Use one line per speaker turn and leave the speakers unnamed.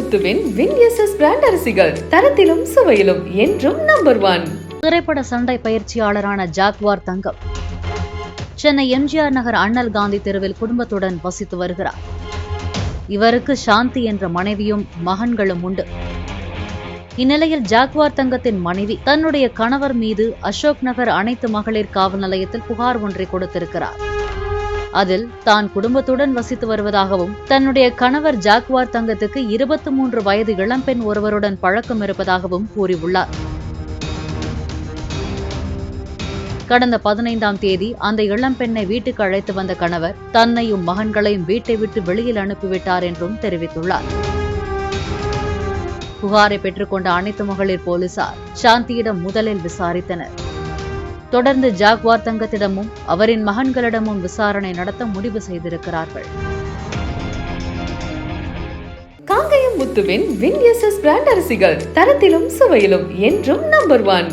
முத்துவின் வின்எஸ்எஸ் brand அரிசிகள் தரத்திலும் சுவையிலும் என்றும் number 1.
திரைப்பட சண்டை பயிற்சியாளரான ஜாக்வார் தங்கம் சென்னை எம்ஜிஆர் நகர் அண்ணல் காந்தி தெருவில் குடும்பத்துடன் வசித்து வருகிறார். இவருக்கு சாந்தி என்ற மனைவியும் மகன்களும் உண்டு. இந்நிலையில் ஜாக்வார் தங்கத்தின் மனைவி தன்னுடைய கணவர் மீது அசோக் நகர் அனைத்து மகளிர் காவல் நிலையத்தில் புகார் ஒன்றை கொடுத்திருக்கிறார். அதில் தான் குடும்பத்துடன் வசித்து வருவதாகவும் தன்னுடைய கணவர் ஜாக்வார் தங்கத்துக்கு 23 வயது இளம்பெண் ஒருவருடன் பழக்கம் இருப்பதாகவும் கூறியுள்ளார். கடந்த 15ஆம் தேதி அந்த இளம்பெண்ணை வீட்டுக்கு அழைத்து வந்த கணவர் தன்னையும் மகன்களையும் வீட்டை விட்டு வெளியில் அனுப்பிவிட்டார் என்றும் தெரிவித்துள்ளார். புகாரை பெற்றுக்கொண்ட அனைத்து மகளிர் போலீசார் சாந்தியிடம் முதலில் விசாரித்தனர். தொடர்ந்து ஜாக்வார் தங்கத்திடமும் அவரின் மகன்களிடமும் விசாரணை நடத்த முடிவு செய்திருக்கிறார்கள்.
காங்கயம் முத்துவின் வின்எஸ்எஸ் பிராண்ட் அரிசிகள் தரத்திலும் சுவையிலும் என்றும் நம்பர் 1.